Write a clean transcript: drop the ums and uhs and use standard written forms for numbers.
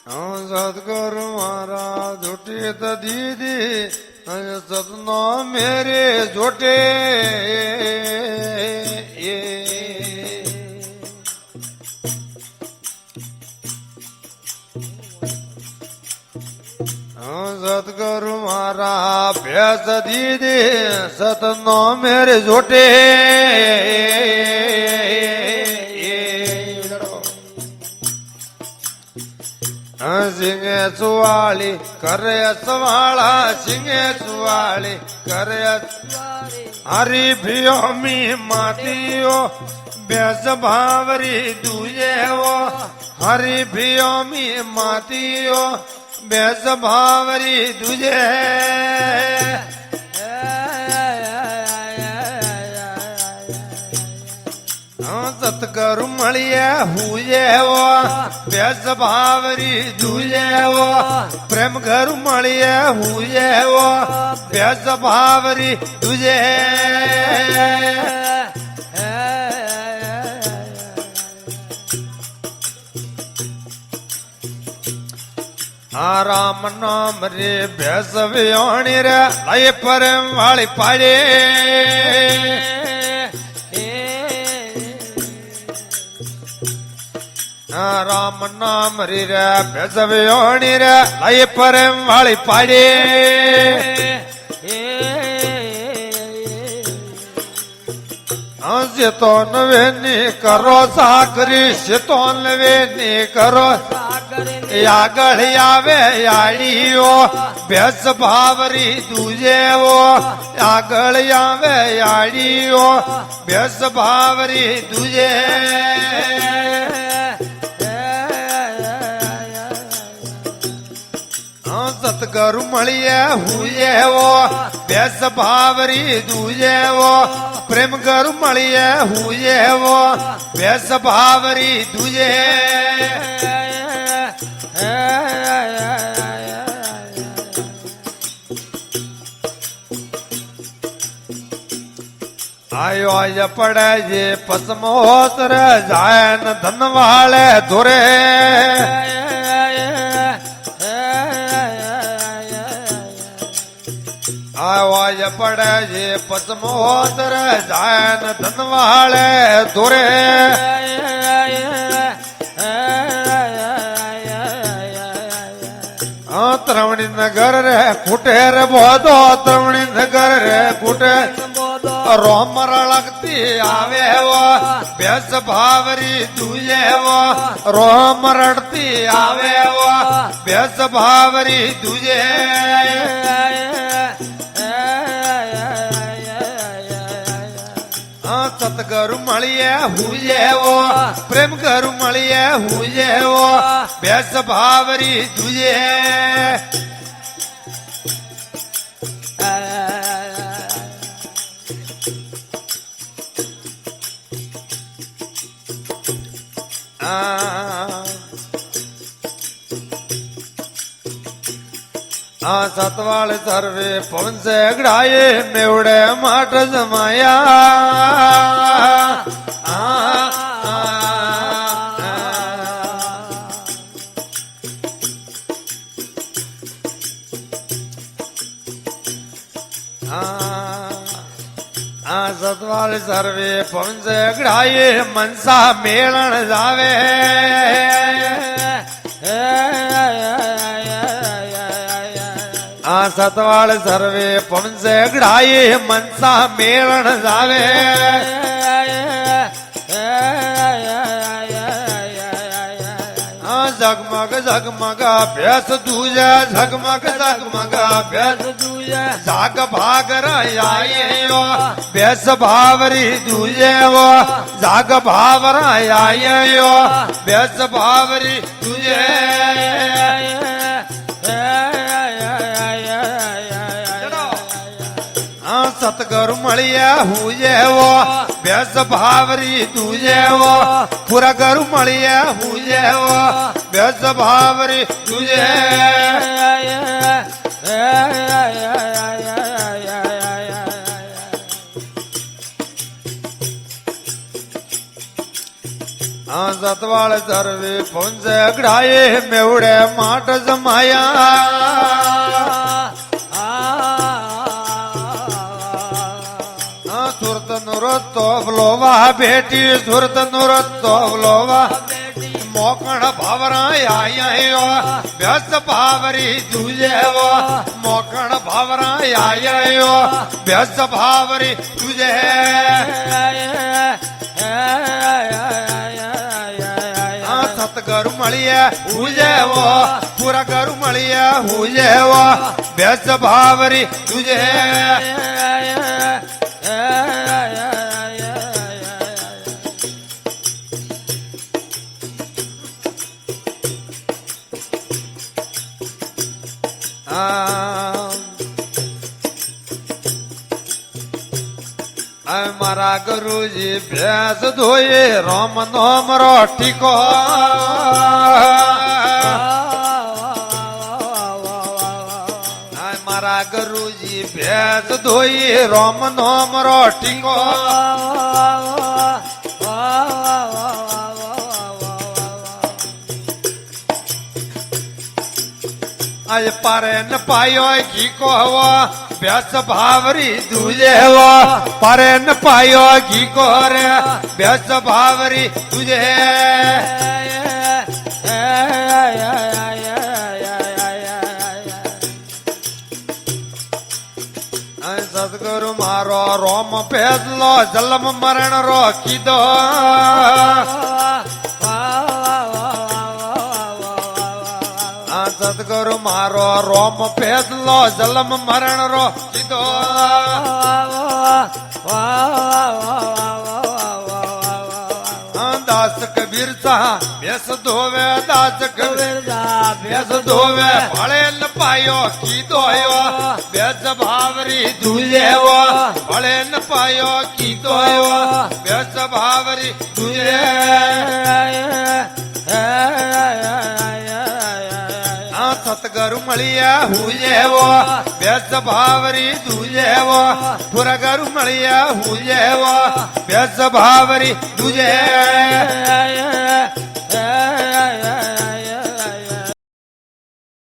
સદગુરુ મારા જોટે તો દીદી સતનો મેરે જોટે સદગુરુ મારા ભેસ દીદી સતનો મેરે જોટે સિંગે સુવાળી કરે સવાળા સિંગે સુવાળી કરે હરી ભિયોમી માતીઓ બેસ ભાવરી દુજેવો હરી ભિયોમી માતીઓ બેસ ભાવરી દુજે સતગુરુ મળીએ હુજેવો બેસ ભાવરી દુજેવો પ્રેમ ઘરુ મળીએ હુજેવો બેસ ભાવરી દુજે રામ નામ રે બેસ વ્યોણી રે લઈ પ્રેમ વાળી પાડે રામ નામ રી રે બેસવ્યોણી રે લઈ પ્રેમ વાળી પાડે શેતોન વેની કરો સાકરી શેતોન વેની કરો આગળ આવે આડીઓ બેસ ભાવરી દુજેવો આગળ આવે આડીઓ બેસ ભાવરી દુજે સતગુરુ મળીએ હુજેવો બેસ ભાવરી દુજેવો પ્રેમ ગરુ મળીએ હુજેવો બેસ ભાવરી દુજે આયો આજ પડે જે પસમોસર જાય ન ધન વાળે ધોરે આવાજ પડે જે પસમોસર જાય ન ધન વાળે ધોરે ત્રવણી નગર રે ખૂટે રે બોધો ત્રવણી નગર રે ખૂટે રોમ રળકતી આવે બેસ ભાવરી દુજેવો રોમ રડતી આવે બેસ ભાવરી દુજે સતગુરુ મળીએ હુજેવો પ્રેમ ગરુ મળીએ હુજેવો બેસ ભાવરી દુજે સતવાળ સર્વે પવન સે ગડાયે મેવડે માટ જમાયા સતવાળ સર્વે પવન સે ગડાયે મનસા મેળણ જાવે સતવાળ સર્વે પવન સે ગડાયે મનસા મેળણ જાવે જગમગ જગમગ ભેસ દુજે જગમગ જગમગ ભેસ દુજે જાગ ભાગ રાયો ભેસ ભાવરી દુજેવો જાગ ભાવ રાયો ભેસ ભાવરી દુજે સતગુરુ મળીએ હુજેવો બેસ ભાવરી દુજેવો પૂરા ગરુ મળીએ હુજેવો બેસ ભાવરી દુજે સતવાળ ધરવી પુંજે ગઢાએ મેવડે માટ જમાયા સુરત નો રસ્તો વલોવા બેટી સુરત નો રસ્તો વલોવા મોકણ ભાવરા આયો વ્યસ્ત ભાવરી તુજેવો મોકણ ભાવરા આયો વ્યસ્ત ભાવરી તુજે સતગરુ મળીએ હુજેવો પૂરા ગરુ મળીએ હુજેવો વ્યસ્ત ભાવરી તુજે મારા ગુરુજી ભેંસ ધોઈ રોમ નોમ રોટીકો મારા ગુરુજી ભેંસ ધોઈ રોમ નોમ રોટીકો આજ પારે ન પાયો ઘીકો હવો વ્યસ ભાવરી તુજે હવો પારે ન પાયો ઘીકો રે વ્યસ ભાવરી તુજે સદગુરુ મારો રોમ પેદલો જલમ મરણ રો કીધો સદગુરુ મારો રોમ પેદલો જલમ મરણ રો કીધો દાસ કબીર સા બેસ ધોવે દાસ કબીર બેસ ધોવે ભળે ન પાયો કીધો બેસ ભાવરી તુજેવો ભળે ન પાયો કીધો બેસ ભાવરી તુજે સતગરુ મળીએ હુજેવો વ્યસ ભાવરી તુજેવો પુરગરુ મળીએ હુજેવો વ્યસ ભાવરી તુજે